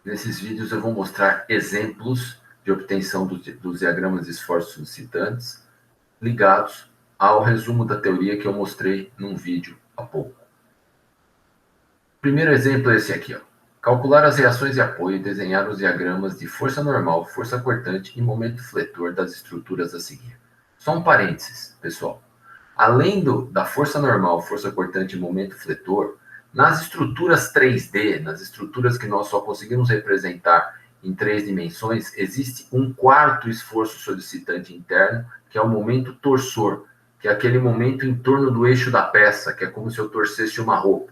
Nesses vídeos eu vou mostrar exemplos de obtenção dos diagramas de esforços solicitantes ligados ao resumo da teoria que eu mostrei num vídeo há pouco. Primeiro exemplo é esse aqui, ó. Calcular as reações de apoio e desenhar os diagramas de força normal, força cortante e momento fletor das estruturas a seguir. Só um parênteses, pessoal. Além da força normal, força cortante e momento fletor, nas estruturas 3D, nas estruturas que nós só conseguimos representar em 3 dimensões, existe um quarto esforço solicitante interno, que é o momento torsor, que é aquele momento em torno do eixo da peça, que é como se eu torcesse uma roupa.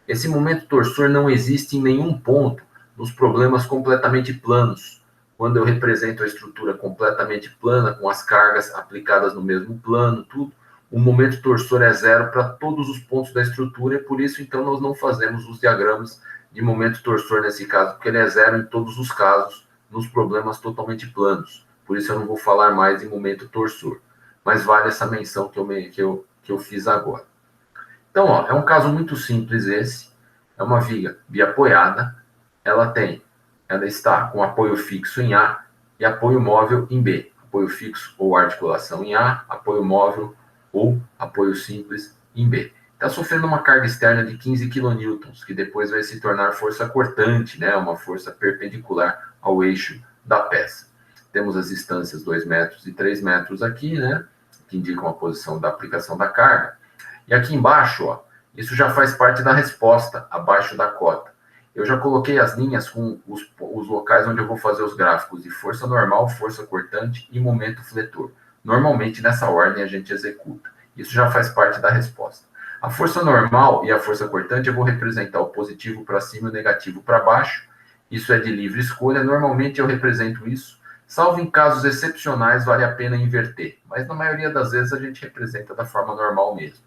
Esse momento torsor não existe em nenhum ponto nos problemas completamente planos, quando eu represento a estrutura completamente plana, com as cargas aplicadas no mesmo plano, tudo. O momento torsor é zero para todos os pontos da estrutura, e por isso, então, nós não fazemos os diagramas de momento torsor nesse caso, porque ele é zero em todos os casos, nos problemas totalmente planos. Por isso, eu não vou falar mais de momento torsor. Mas vale essa menção que eu fiz agora. Então, ó, é um caso muito simples esse. É uma viga biapoiada. Ela está com apoio fixo em A e apoio móvel em B. Apoio fixo ou articulação em A, apoio móvel ou apoio simples em B. Está sofrendo uma carga externa de 15 kN, que depois vai se tornar força cortante, né? Uma força perpendicular ao eixo da peça. Temos as distâncias 2 metros e 3 metros aqui, né? Que indicam a posição da aplicação da carga. E aqui embaixo, ó, isso já faz parte da resposta, abaixo da cota. Eu já coloquei as linhas com os locais onde eu vou fazer os gráficos de força normal, força cortante e momento fletor. Normalmente, nessa ordem, a gente executa. Isso já faz parte da resposta. A força normal e a força cortante, eu vou representar o positivo para cima e o negativo para baixo. Isso é de livre escolha. Normalmente, eu represento isso. Salvo em casos excepcionais, vale a pena inverter. Mas, na maioria das vezes, a gente representa da forma normal mesmo.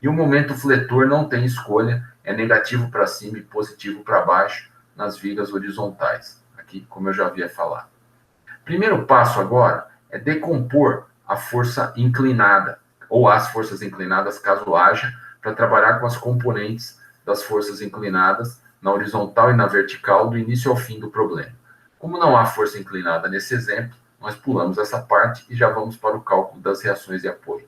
E o momento fletor não tem escolha, é negativo para cima e positivo para baixo nas vigas horizontais. Aqui, como eu já havia falado. Primeiro passo agora é decompor a força inclinada, ou as forças inclinadas, caso haja, para trabalhar com as componentes das forças inclinadas na horizontal e na vertical do início ao fim do problema. Como não há força inclinada nesse exemplo, nós pulamos essa parte e já vamos para o cálculo das reações de apoio.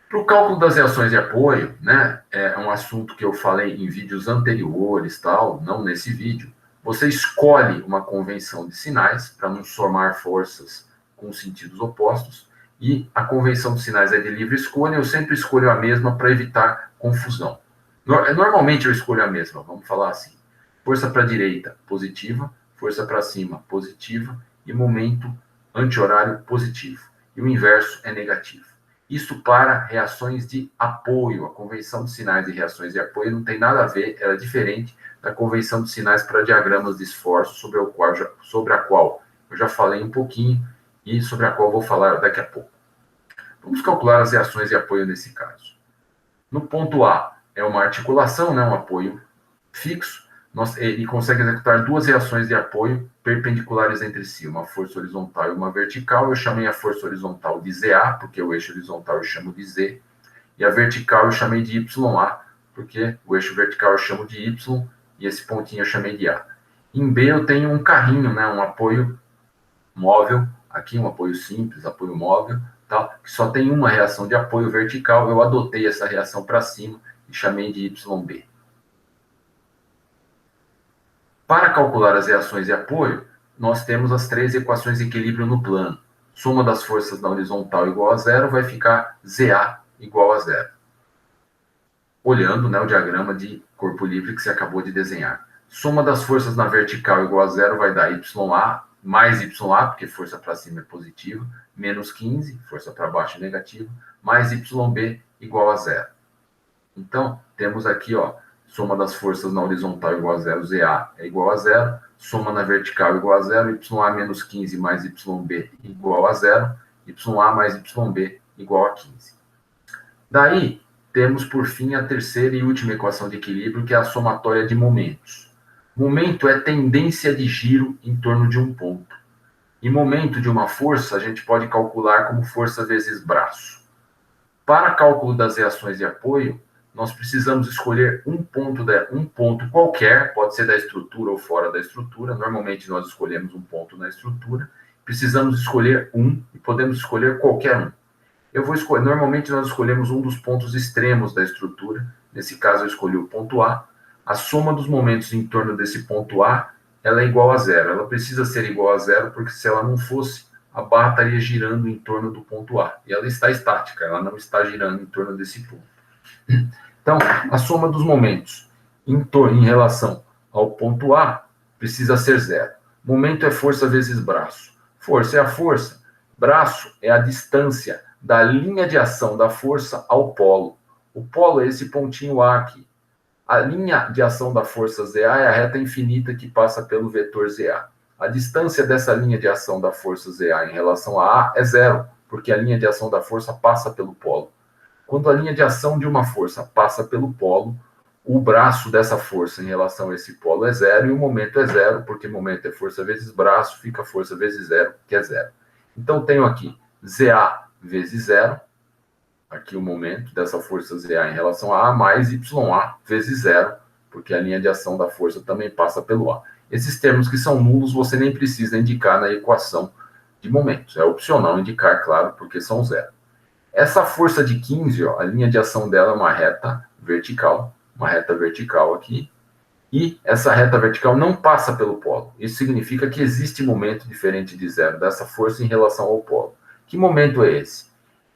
Para o cálculo das reações de apoio, né, é um assunto que eu falei em vídeos anteriores, tal, não nesse vídeo. Você escolhe uma convenção de sinais para não somar forças com sentidos opostos, e a convenção de sinais é de livre escolha. Eu sempre escolho a mesma para evitar confusão. Normalmente eu escolho a mesma, vamos falar assim. Força para a direita, positiva. Força para cima, positiva. E momento anti-horário, positivo. E o inverso é negativo. Isso para reações de apoio. A convenção de sinais de reações de apoio não tem nada a ver, ela é diferente da convenção de sinais para diagramas de esforço, sobre a qual eu já falei um pouquinho e sobre a qual vou falar daqui a pouco. Vamos calcular as reações de apoio nesse caso. No ponto A, é uma articulação, né, um apoio fixo. Ele consegue executar duas reações de apoio perpendiculares entre si, uma força horizontal e uma vertical. Eu chamei a força horizontal de ZA, porque o eixo horizontal eu chamo de Z, e a vertical eu chamei de YA, porque o eixo vertical eu chamo de Y, e esse pontinho eu chamei de A. Em B eu tenho um carrinho, né, um apoio móvel, aqui um apoio simples, apoio móvel, tá, que só tem uma reação de apoio vertical. Eu adotei essa reação para cima e chamei de YB. Para calcular as reações de apoio, nós temos as 3 equações de equilíbrio no plano. Soma das forças na horizontal igual a zero, vai ficar ZA igual a zero. Olhando, né, o diagrama de corpo livre que você acabou de desenhar. Soma das forças na vertical igual a zero vai dar YA mais YA, porque força para cima é positiva, menos 15, força para baixo é negativa, mais YB igual a zero. Então, temos aqui, ó, soma das forças na horizontal igual a zero, ZA é igual a zero, soma na vertical igual a zero, YA menos 15 mais YB igual a zero, YA mais YB igual a 15. Daí, temos, por fim, a terceira e última equação de equilíbrio, que é a somatória de momentos. Momento é tendência de giro em torno de um ponto. E momento de uma força, a gente pode calcular como força vezes braço. Para cálculo das reações de apoio, nós precisamos escolher um ponto qualquer, pode ser da estrutura ou fora da estrutura. Normalmente nós escolhemos um ponto na estrutura. Precisamos escolher um e podemos escolher qualquer um. Eu vou escolher, normalmente nós escolhemos um dos pontos extremos da estrutura. Nesse caso eu escolhi o ponto A. A soma dos momentos em torno desse ponto A, ela é igual a zero. Ela precisa ser igual a zero, porque se ela não fosse, a barra estaria girando em torno do ponto A. E ela está estática, ela não está girando em torno desse ponto. Então, a soma dos momentos em relação ao ponto A precisa ser zero. Momento é força vezes braço. Força é a força. Braço é a distância da linha de ação da força ao polo. O polo é esse pontinho A aqui. A linha de ação da força ZA é a reta infinita que passa pelo vetor ZA. A distância dessa linha de ação da força ZA em relação a A é zero, porque a linha de ação da força passa pelo polo. Quando a linha de ação de uma força passa pelo polo, o braço dessa força em relação a esse polo é zero e o momento é zero, porque momento é força vezes braço, fica força vezes zero, que é zero. Então, tenho aqui ZA vezes zero, aqui o momento dessa força ZA em relação a A, mais YA vezes zero, porque a linha de ação da força também passa pelo A. Esses termos que são nulos, você nem precisa indicar na equação de momentos. É opcional indicar, claro, porque são zero. Essa força de 15, ó, a linha de ação dela é uma reta vertical aqui, e essa reta vertical não passa pelo polo. Isso significa que existe momento diferente de zero dessa força em relação ao polo. Que momento é esse?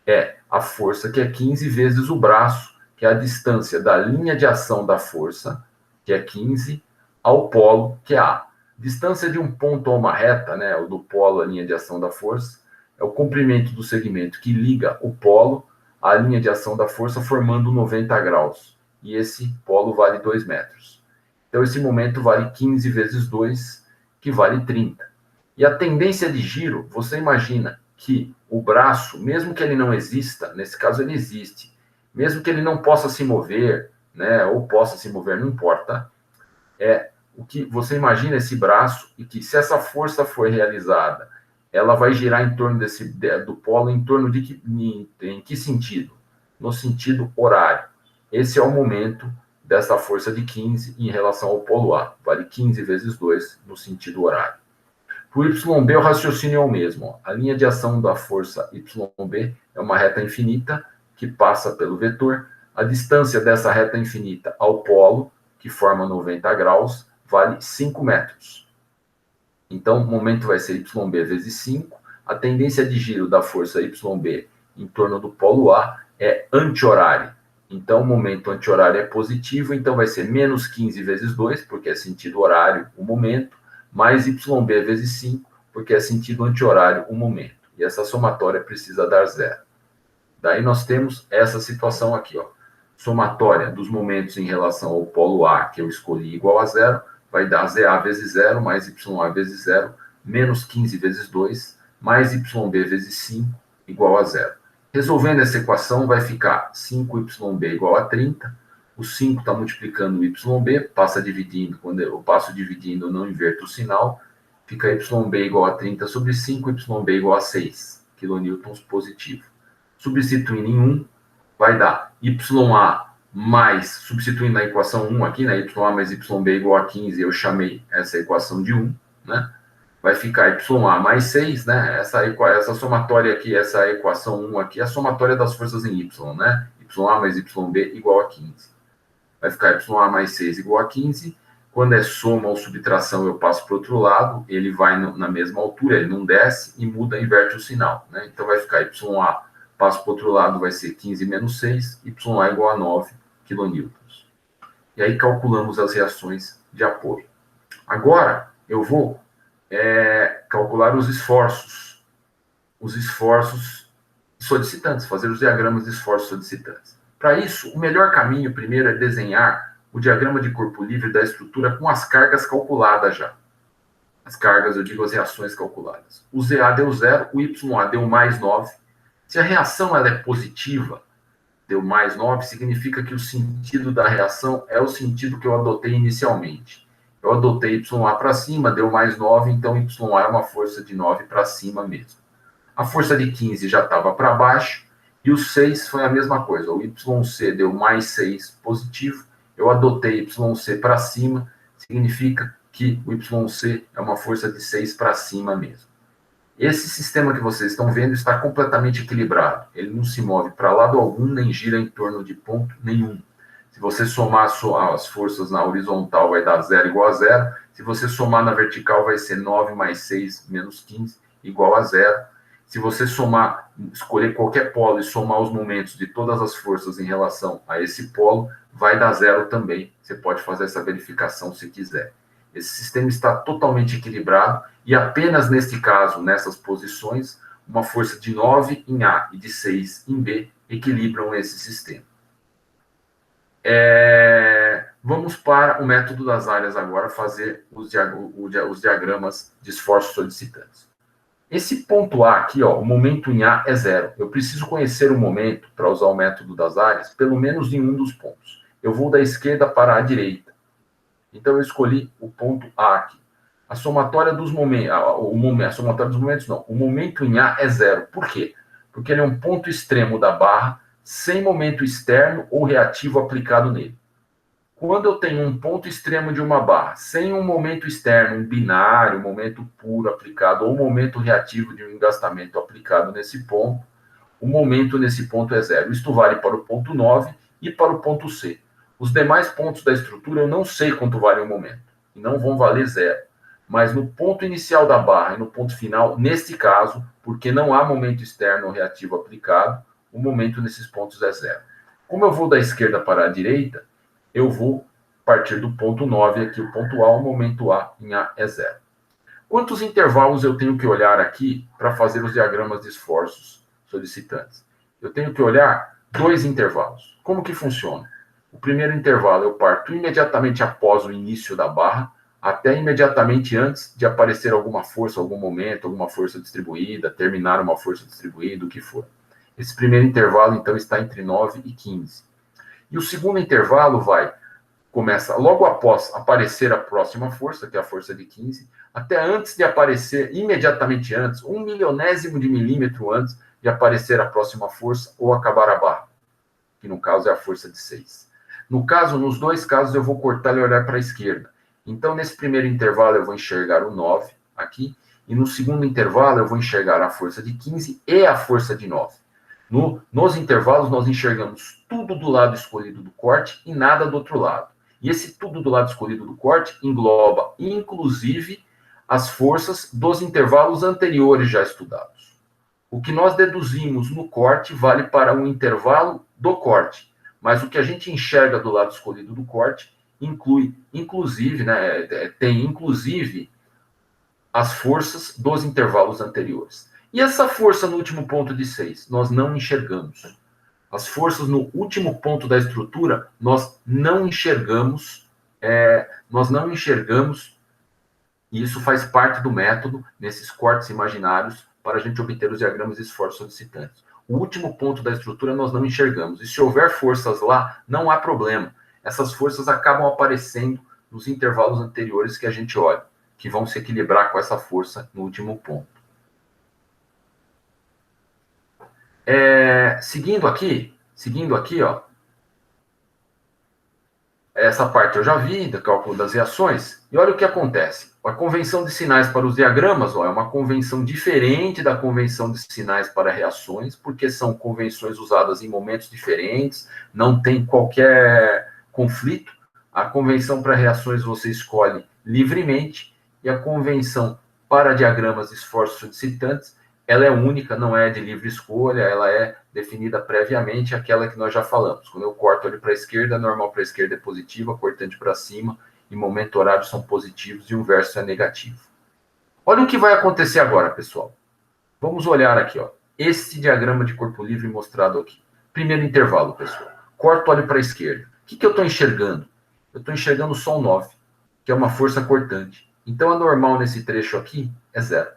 É a força que é 15 vezes o braço, que é a distância da linha de ação da força, que é 15, ao polo, que é A. Distância de um ponto a uma reta, né, do polo à linha de ação da força, é o comprimento do segmento que liga o polo à linha de ação da força, formando 90 graus. E esse polo vale 2 metros. Então, esse momento vale 15 vezes 2, que vale 30. E a tendência de giro, você imagina que o braço, mesmo que ele não exista, nesse caso ele existe, mesmo que ele não possa se mover, né, ou possa se mover, não importa, o que você imagina esse braço, e que se essa força for realizada, ela vai girar em torno do polo, em torno de em que sentido? No sentido horário. Esse é o momento dessa força de 15 em relação ao polo A. Vale 15 vezes 2 no sentido horário. Para o YB, o raciocínio é o mesmo. A linha de ação da força YB é uma reta infinita que passa pelo vetor. A distância dessa reta infinita ao polo, que forma 90 graus, vale 5 metros. Então, o momento vai ser YB vezes 5. A tendência de giro da força YB em torno do polo A é anti-horária. Então, o momento anti-horário é positivo, então vai ser menos 15 vezes 2, porque é sentido horário o momento, mais YB vezes 5, porque é sentido anti-horário o momento. E essa somatória precisa dar zero. Daí nós temos essa situação aqui, ó. Somatória dos momentos em relação ao polo A, que eu escolhi, igual a zero, vai dar ZA vezes zero, mais YA vezes zero, menos 15 vezes 2, mais YB vezes 5, igual a zero. Resolvendo essa equação, vai ficar 5YB igual a 30. O 5 está multiplicando o YB, passa dividindo, quando eu passo dividindo, eu não inverto o sinal, fica YB igual a 30 sobre 5, YB igual a 6 kN positivo. Substituindo em 1, vai dar YA mais, substituindo na equação 1 aqui, né, YA mais YB igual a 15, eu chamei essa equação de 1, né? Vai ficar YA mais 6, né? Essa somatória aqui, essa equação 1 aqui, é a somatória das forças em Y, né? YA mais YB igual a 15. Vai ficar YA mais 6 igual a 15. Quando é soma ou subtração, eu passo para o outro lado, ele vai na mesma altura, ele não desce e muda, inverte o sinal, né? Então vai ficar YA, passo para o outro lado, vai ser 15 menos 6, YA igual a 9 kN. E aí calculamos as reações de apoio. Agora, eu vou calcular os esforços solicitantes, fazer os diagramas de esforços solicitantes. Para isso, o melhor caminho primeiro é desenhar o diagrama de corpo livre da estrutura com as cargas calculadas já. As cargas, eu digo as reações calculadas. O ZA deu 0, o YA deu mais 9. Se a reação ela é positiva, deu mais 9, significa que o sentido da reação é o sentido que eu adotei inicialmente. Eu adotei YA para cima, deu mais 9, então YA é uma força de 9 para cima mesmo. A força de 15 já estava para baixo, E o 6 foi a mesma coisa. O YC deu mais 6 positivo. Eu adotei YC para cima. Significa que o YC é uma força de 6 para cima mesmo. Esse sistema que vocês estão vendo está completamente equilibrado. Ele não se move para lado algum, nem gira em torno de ponto nenhum. Se você somar as forças na horizontal, vai dar 0 igual a 0. Se você somar na vertical, vai ser 9 mais 6 menos 15 igual a 0. Se você somar, escolher qualquer polo e somar os momentos de todas as forças em relação a esse polo, vai dar 0 também. Você pode fazer essa verificação se quiser. Esse sistema está totalmente equilibrado e apenas neste caso, nessas posições, uma força de 9 em A e de 6 em B equilibram esse sistema. Vamos para o método das áreas agora, fazer os diagramas de esforços solicitantes. Esse ponto A aqui, ó, o momento em A é 0. Eu preciso conhecer o momento, para usar o método das áreas, pelo menos em um dos pontos. Eu vou da esquerda para a direita. Então, eu escolhi o ponto A aqui. A somatória dos momentos, o momento em A é 0. Por quê? Porque ele é um ponto extremo da barra, sem momento externo ou reativo aplicado nele. Quando eu tenho um ponto extremo de uma barra, sem um momento externo, um binário, um momento puro aplicado, ou um momento reativo de um engastamento aplicado nesse ponto, o momento nesse ponto é 0. Isto vale para o ponto 9 e para o ponto C. Os demais pontos da estrutura eu não sei quanto vale o momento, e não vão valer 0. Mas no ponto inicial da barra e no ponto final, neste caso, porque não há momento externo ou reativo aplicado, o momento nesses pontos é 0. Como eu vou da esquerda para a direita, eu vou partir do ponto 9 aqui, o ponto A, o momento A em A é 0. Quantos intervalos eu tenho que olhar aqui para fazer os diagramas de esforços solicitantes? Eu tenho que olhar 2 intervalos. Como que funciona? O primeiro intervalo eu parto imediatamente após o início da barra, até imediatamente antes de aparecer alguma força, algum momento, alguma força distribuída, terminar uma força distribuída, o que for. Esse primeiro intervalo, então, está entre 9 e 15. E o segundo intervalo começa logo após aparecer a próxima força, que é a força de 15, até antes de aparecer, imediatamente antes, 1 milionésimo de milímetro antes de aparecer a próxima força ou acabar a barra, que no caso é a força de 6. Nos 2 casos, eu vou cortar e olhar para a esquerda. Então, nesse primeiro intervalo, eu vou enxergar o 9 aqui, e no segundo intervalo, eu vou enxergar a força de 15 e a força de 9. Nos intervalos, nós enxergamos tudo do lado escolhido do corte e nada do outro lado. E esse tudo do lado escolhido do corte engloba, inclusive, as forças dos intervalos anteriores já estudados. O que nós deduzimos no corte vale para um intervalo do corte, mas o que a gente enxerga do lado escolhido do corte tem inclusive as forças dos intervalos anteriores. E essa força no último ponto de 6, nós não enxergamos. As forças no último ponto da estrutura, nós não enxergamos, e isso faz parte do método, nesses cortes imaginários, para a gente obter os diagramas de esforço solicitantes. O último ponto da estrutura nós não enxergamos. E se houver forças lá, não há problema. Essas forças acabam aparecendo nos intervalos anteriores que a gente olha, que vão se equilibrar com essa força no último ponto. Seguindo aqui, ó, essa parte eu já vi, do cálculo das reações, e olha o que acontece. A convenção de sinais para os diagramas, ó, é uma convenção diferente da convenção de sinais para reações, porque são convenções usadas em momentos diferentes, não tem qualquer conflito. A convenção para reações você escolhe livremente, e a convenção para diagramas de esforços solicitantes, ela é única, não é de livre escolha, ela é definida previamente, aquela que nós já falamos. Quando eu corto ali para a esquerda, normal para a esquerda é positiva, cortante para cima, e momento horário são positivos e o inverso é negativo. Olha o que vai acontecer agora, pessoal. Vamos olhar aqui, ó, esse diagrama de corpo livre mostrado aqui. Primeiro intervalo, pessoal. Corto, olho para a esquerda. O que eu estou enxergando? Eu estou enxergando só o 9, que é uma força cortante. Então, a normal nesse trecho aqui é 0.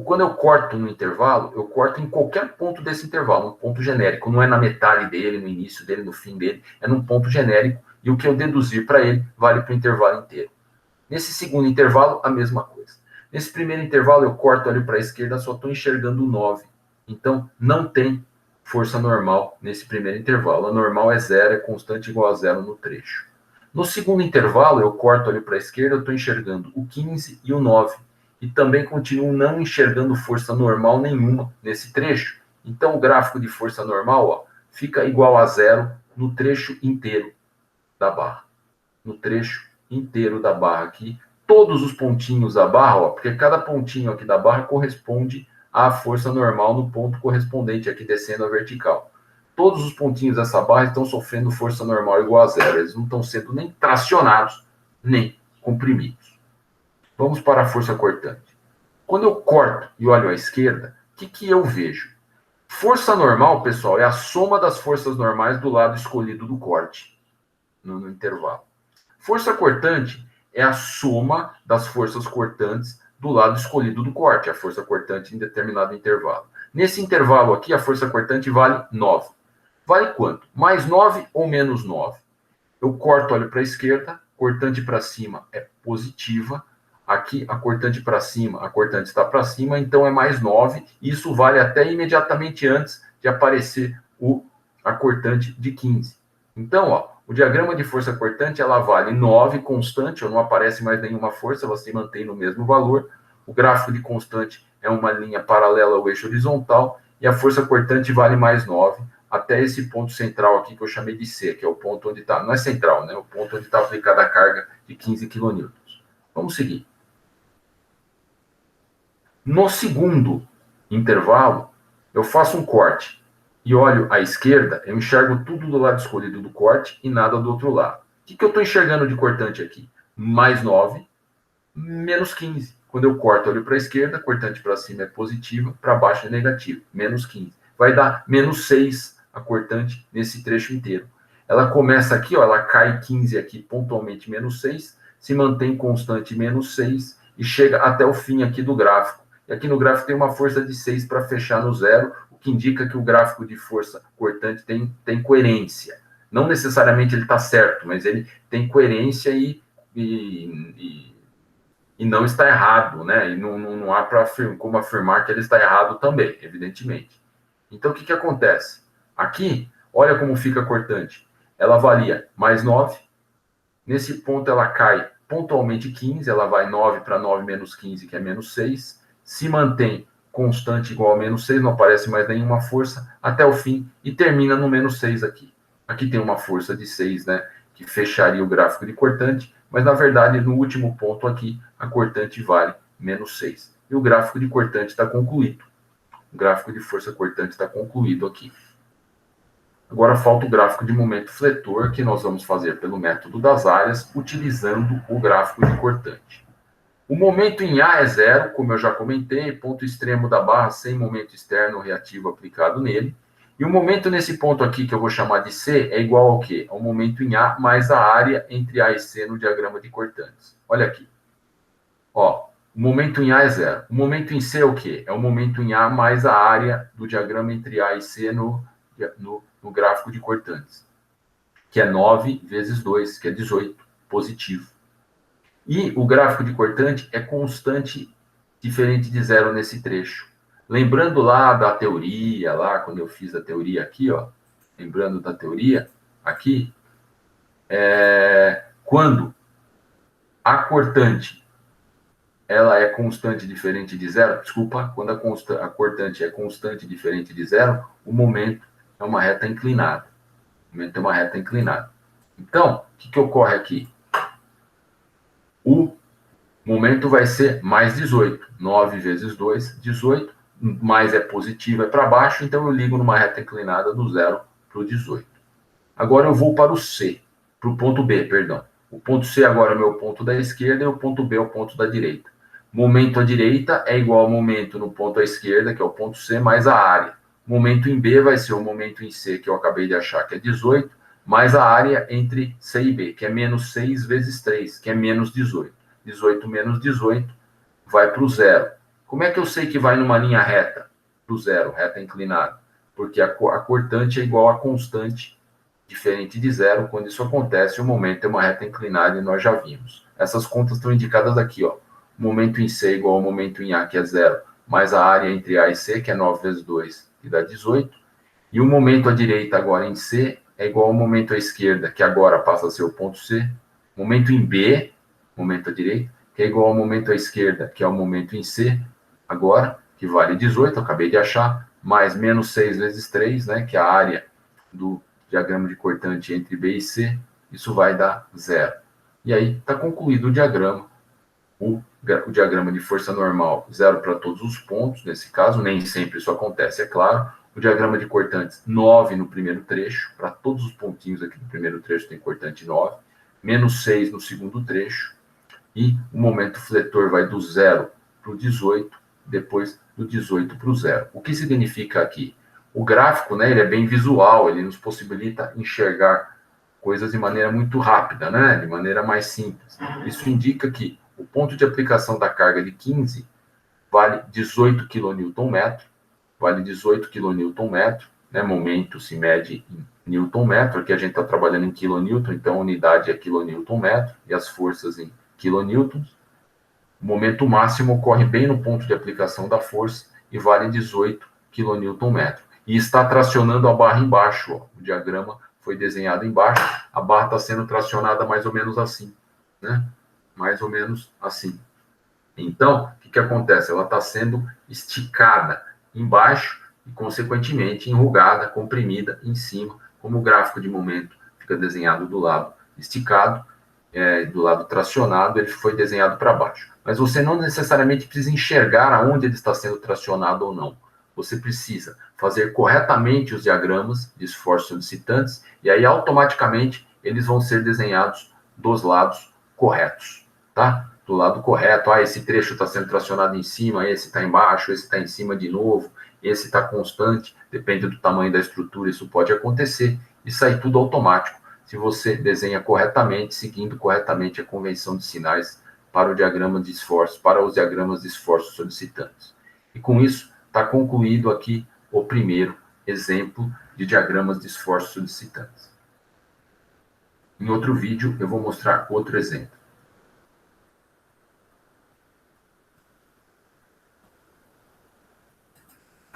Quando eu corto no intervalo, eu corto em qualquer ponto desse intervalo, um ponto genérico. Não é na metade dele, no início dele, no fim dele. É num ponto genérico. E o que eu deduzir para ele vale para o intervalo inteiro. Nesse segundo intervalo, a mesma coisa. Nesse primeiro intervalo, eu corto ali para a esquerda, só estou enxergando o 9. Então, não tem força normal nesse primeiro intervalo. A normal é zero, é constante igual a zero no trecho. No segundo intervalo, eu corto ali para a esquerda, eu estou enxergando o 15 e o 9. E também continuo não enxergando força normal nenhuma nesse trecho. Então, o gráfico de força normal, ó, fica igual a zero no trecho inteiro da barra. No trecho inteiro da barra aqui. Todos os pontinhos da barra, ó, porque cada pontinho aqui da barra corresponde à força normal no ponto correspondente aqui descendo a vertical. Todos os pontinhos dessa barra estão sofrendo força normal igual a zero. Eles não estão sendo nem tracionados, nem comprimidos. Vamos para a força cortante. Quando eu corto e olho à esquerda, o que eu vejo? Força normal, pessoal, é a soma das forças normais do lado escolhido do corte, no intervalo. Força cortante é a soma das forças cortantes do lado escolhido do corte, a força cortante em determinado intervalo. Nesse intervalo aqui, a força cortante vale 9. Vale quanto? Mais 9 ou menos 9? Eu corto, olho para a esquerda, cortante para cima é positiva. Aqui, a cortante para cima, a cortante está para cima, então é mais 9. Isso vale até imediatamente antes de aparecer a cortante de 15. Então, ó, o diagrama de força cortante, ela vale 9 constante, ou não aparece mais nenhuma força, ela se mantém no mesmo valor. O gráfico de constante é uma linha paralela ao eixo horizontal, e a força cortante vale mais 9, até esse ponto central aqui que eu chamei de C, que é o ponto onde está, não é central, né? O ponto onde está aplicada a carga de 15 kN. Vamos seguir. No segundo intervalo, eu faço um corte e olho à esquerda, eu enxergo tudo do lado escolhido do corte e nada do outro lado. O que eu estou enxergando de cortante aqui? Mais 9, menos 15. Quando eu corto, olho para a esquerda, cortante para cima é positiva, para baixo é negativo, menos 15. Vai dar menos 6 a cortante nesse trecho inteiro. Ela começa aqui, ó, ela cai 15 aqui, pontualmente menos 6, se mantém constante menos 6 e chega até o fim aqui do gráfico. E aqui no gráfico tem uma força de 6 para fechar no zero, o que indica que o gráfico de força cortante tem coerência. Não necessariamente ele está certo, mas ele tem coerência e não está errado, né? E não há como afirmar que ele está errado também, evidentemente. Então, o que acontece? Aqui, olha como fica cortante. Ela valia mais 9. Nesse ponto, ela cai pontualmente 15. Ela vai 9 para 9 menos 15, que é menos 6. Se mantém constante igual a menos 6, não aparece mais nenhuma força, até o fim, e termina no menos 6 aqui. Aqui tem uma força de 6, né? Que fecharia o gráfico de cortante, mas, na verdade, no último ponto aqui, a cortante vale menos 6. E o gráfico de cortante está concluído. O gráfico de força cortante está concluído aqui. Agora falta o gráfico de momento fletor, que nós vamos fazer pelo método das áreas, utilizando o gráfico de cortante. O momento em A é zero, como eu já comentei, ponto extremo da barra sem momento externo reativo aplicado nele. E o momento nesse ponto aqui, que eu vou chamar de C, é igual ao quê? Ao momento em A mais a área entre A e C no diagrama de cortantes. Olha aqui. Ó, o momento em A é zero. O momento em C é o quê? É o momento em A mais a área do diagrama entre A e C no gráfico de cortantes, que é 9 vezes 2, que é 18, positivo. E o gráfico de cortante é constante diferente de zero nesse trecho. Lembrando lá da teoria, lá quando eu fiz a teoria aqui, ó, lembrando da teoria aqui, quando a cortante ela é constante diferente de zero, desculpa, quando a cortante é constante diferente de zero, o momento é uma reta inclinada. O momento é uma reta inclinada. Então, o que ocorre aqui? O momento vai ser mais 18. 9 vezes 2, 18. Mais é positivo, é para baixo, então eu ligo numa reta inclinada do 0 para o 18. Agora eu vou para o C, para o ponto B, perdão. O ponto C agora é o meu ponto da esquerda e o ponto B é o ponto da direita. Momento à direita é igual ao momento no ponto à esquerda, que é o ponto C, mais a área. Momento em B vai ser o momento em C, que eu acabei de achar, que é 18, mais a área entre C e B, que é menos 6 vezes 3, que é menos 18. 18 menos 18 vai para o zero. Como é que eu sei que vai numa linha reta? Para o zero, reta inclinada. Porque a cortante é igual a constante diferente de zero. Quando isso acontece, o momento é uma reta inclinada e nós já vimos. Essas contas estão indicadas aqui, ó. O momento em C é igual ao momento em A, que é zero, mais a área entre A e C, que é 9 vezes 2, que dá 18. E o momento à direita agora em C é igual ao momento à esquerda, que agora passa a ser o ponto C. Momento em B, momento à direita, que é igual ao momento à esquerda, que é o momento em C, agora, que vale 18, eu acabei de achar, mais menos 6 vezes 3, né, que é a área do diagrama de cortante entre B e C, isso vai dar 0. E aí está concluído o diagrama. O diagrama de força normal, 0 para todos os pontos, nesse caso, nem sempre isso acontece, é claro. O diagrama de cortantes, 9 no primeiro trecho, para todos os pontinhos aqui no primeiro trecho tem cortante 9, menos 6 no segundo trecho, e o momento fletor vai do 0 para o 18, depois do 18 para o 0. O que significa aqui? O gráfico, né, ele é bem visual, ele nos possibilita enxergar coisas de maneira muito rápida, né, de maneira mais simples. Isso indica que o ponto de aplicação da carga de 15 vale 18 kNm, vale 18 kNm, né, momento se mede em Newton-metro, aqui a gente está trabalhando em quilonewton, então a unidade é quilonewton-metro, e as forças em quilonewtons. O momento máximo ocorre bem no ponto de aplicação da força e vale 18 kNm. E está tracionando a barra embaixo, ó. O diagrama foi desenhado embaixo, a barra está sendo tracionada mais ou menos assim, né? Mais ou menos assim. Então, o que acontece? Ela está sendo esticada embaixo e, consequentemente, enrugada, comprimida em cima, como o gráfico de momento fica desenhado do lado esticado, do lado tracionado, ele foi desenhado para baixo. Mas você não necessariamente precisa enxergar aonde ele está sendo tracionado ou não. Você precisa fazer corretamente os diagramas de esforços solicitantes e aí automaticamente eles vão ser desenhados dos lados corretos, tá? Do lado correto, esse trecho está sendo tracionado em cima, esse está embaixo, esse está em cima de novo, esse está constante, depende do tamanho da estrutura, isso pode acontecer, e sai tudo automático, se você desenha corretamente, seguindo corretamente a convenção de sinais para o diagrama de esforço, para os diagramas de esforço solicitantes. E com isso, está concluído aqui o primeiro exemplo de diagramas de esforço solicitantes. Em outro vídeo, eu vou mostrar outro exemplo.